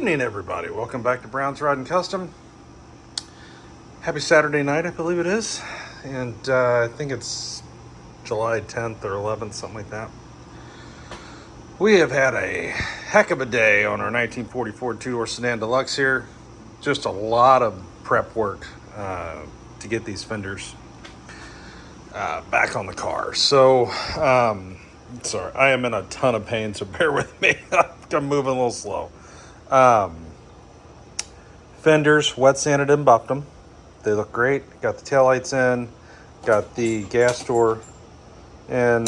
evening, everybody. Welcome back to Brown's Rod & Custom. Happy Saturday night, I believe it is. And I think it's July 10th or 11th, something like that. We have had a heck of a day on our 1944 two-door sedan deluxe here. Just a lot of prep work to get these fenders back on the car. So, sorry, I am in a ton of pain, so bear with me. I'm moving a little slow. Fenders, wet sanded and buffed them. They look great. Got the taillights in, got the gas door in,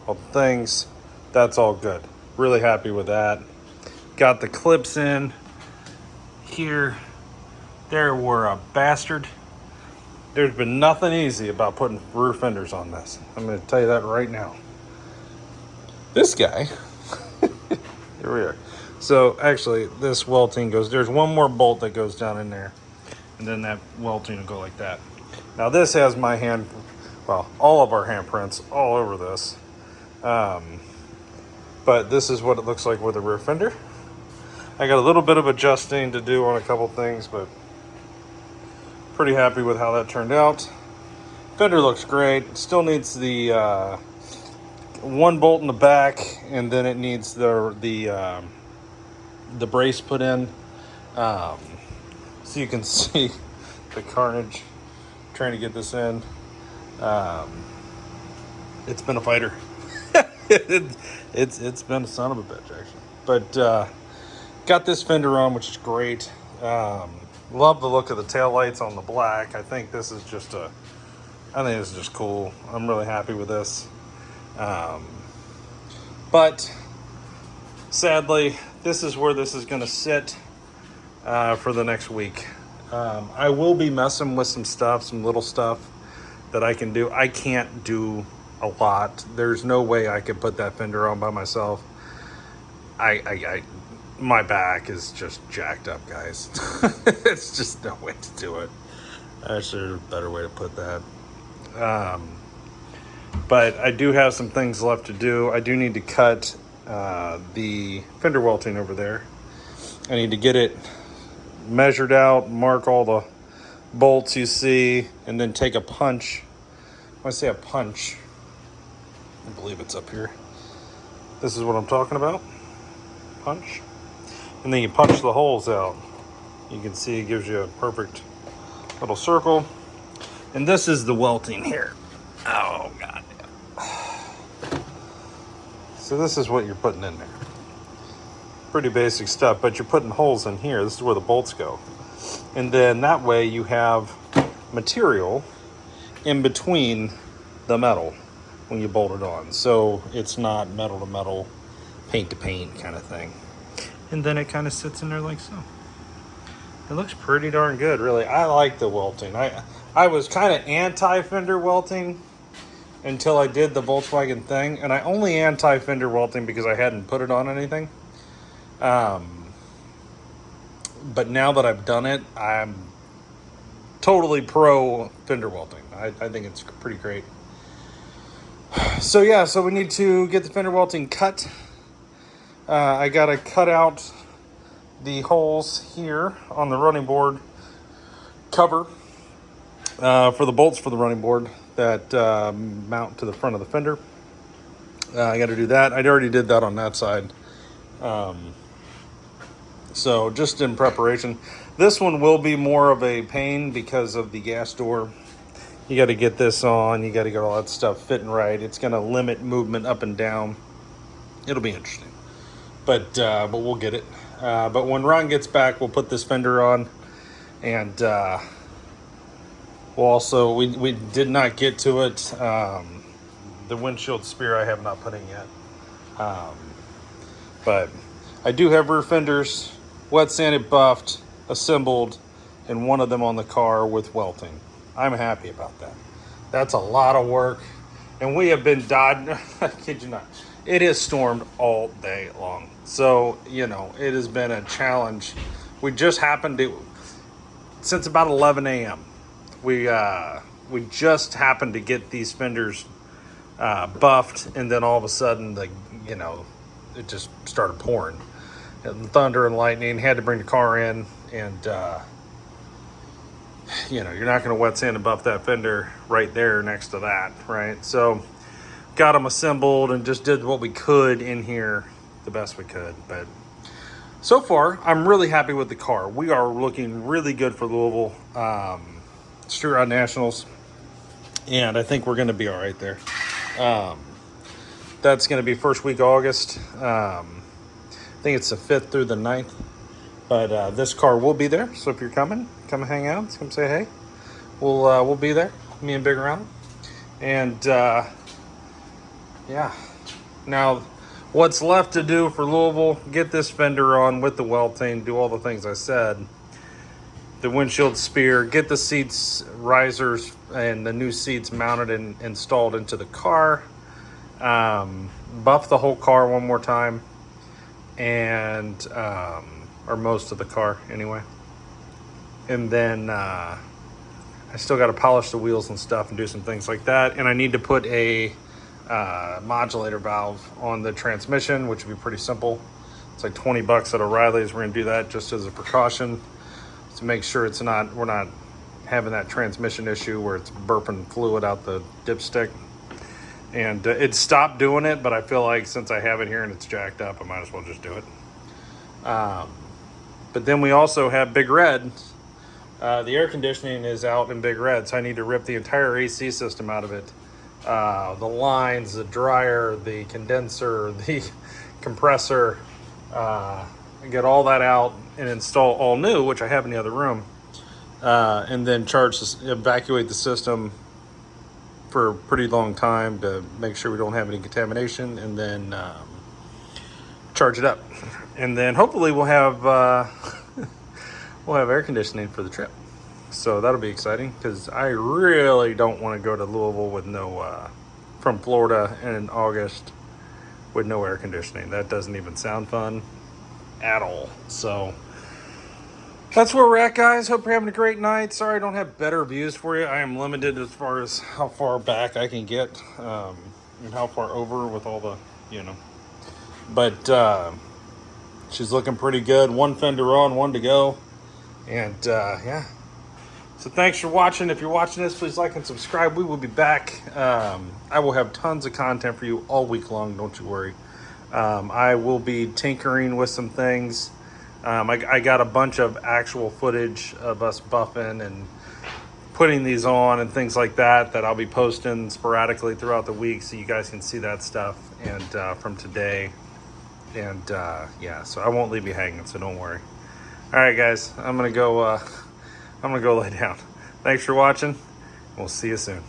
all the things. That's all good. Really happy with that. Got the clips in here. There were a bastard. There's been nothing easy about putting rear fenders on this. I'm going to tell you that right now. This guy, here we are. So actually this welting goes, there's one more bolt that goes down in there, and then that welting will go like that. Now this has my hand, well, all of our handprints all over this. But this is what it looks like with a rear fender. I got a little bit of adjusting to do on a couple things, but pretty happy with how that turned out. Fender looks great. It still needs the one bolt in the back, and then it needs the brace put in. So you can see the carnage trying to get this in. It's been a fighter. It's been a son of a bitch, actually. But got this fender on, which is great. Love the look of the taillights on the black. I think this is just cool. I'm really happy with this. But sadly, this is where this is going to sit for the next week. I will be messing with some stuff, some little stuff that I can do. I can't do a lot. There's no way I could put that fender on by myself. My back is just jacked up, guys. It's just no way to do it. Actually, there's a better way to put that. But I do have some things left to do. I do need to cut the fender welting over there. I need to get it measured out, mark all the bolts you see, and then take a punch. When I say a punch, I believe it's up here. This is what I'm talking about. Punch. And then you punch the holes out. You can see it gives you a perfect little circle. And this is the welting here. Oh, God. So this is what you're putting in there. Pretty basic stuff, but you're putting holes in here. This is where the bolts go. And then that way you have material in between the metal when you bolt it on. So it's not metal to metal, paint to paint kind of thing. And then it kind of sits in there like so. It looks pretty darn good, really. I like the welting. I was kind of anti-fender welting until I did the Volkswagen thing. And I only anti-fender welting because I hadn't put it on anything. But now that I've done it, I'm totally pro fender welting. I think it's pretty great. So yeah, so we need to get the fender welting cut. I got to cut out the holes here on the running board cover for the bolts for the running board that mount to the front of the fender. I got to do that. I already did that on that side. So just in preparation. This one will be more of a pain because of the gas door. You got to get this on. You got to get all that stuff fitting right. It's going to limit movement up and down. It'll be interesting. But we'll get it. But when Ron gets back, we'll put this fender on. And we'll also, we did not get to it. The windshield spear I have not put in yet. But I do have rear fenders, wet sanded, buffed, assembled, and one of them on the car with welting. I'm happy about that. That's a lot of work. And we have been dodging, I kid you not, it has stormed all day long. So, you know, it has been a challenge. We just happened to, since about 11 a.m., we just happened to get these fenders buffed, and then all of a sudden, it just started pouring. and thunder and lightning. Had to bring the car in, and you know, you're not going to wet sand and buff that fender right there next to that, right? So got them assembled and just did what we could in here the best we could. But so far, I'm really happy with the car. We are looking really good for Louisville Street Rod Nationals, and I think we're going to be all right there. That's going to be first week August. I think it's the 5th through the 9th. But this car will be there. So if you're coming, come hang out. Come say hey. We'll be there. Me and Big Round. And yeah. Now, what's left to do for Louisville? Get this fender on with the welting. Do all the things I said. The windshield spear. Get the seats, risers, and the new seats mounted and installed into the car. Buff the whole car one more time. And or most of the car anyway. And then I still got to polish the wheels and stuff and do some things like that. And I need to put a modulator valve on the transmission, which would be pretty simple. It's like 20 bucks at O'Reilly's. We're gonna do that just as a precaution to make sure it's not, we're not having that transmission issue where it's burping fluid out the dipstick. And it stopped doing it, but I feel like since I have it here and it's jacked up, I might as well just do it. But then we also have Big Red. The air conditioning is out in Big Red, so I need to rip the entire AC system out of it. The lines, the dryer, the condenser, the compressor. Get all that out and install all new, which I have in the other room. And then evacuate the system for a pretty long time to make sure we don't have any contamination, and then charge it up. And then hopefully we'll have air conditioning for the trip. So that'll be exciting, because I really don't want to go to Louisville with no from Florida in August with no air conditioning. That doesn't even sound fun at all. So that's where we're at, guys. Hope you're having a great night. Sorry I don't have better views for you. I am limited as far as how far back I can get and how far over with all the, you know. But she's looking pretty good. One fender on, one to go. And yeah. So thanks for watching. If you're watching this, please like and subscribe. We will be back. I will have tons of content for you all week long. Don't you worry. I will be tinkering with some things. I got a bunch of actual footage of us buffing and putting these on and things like that I'll be posting sporadically throughout the week, so you guys can see that stuff and from today. And yeah, so I won't leave you hanging, so don't worry. All right, guys, I'm gonna go lay down. Thanks for watching. We'll see you soon.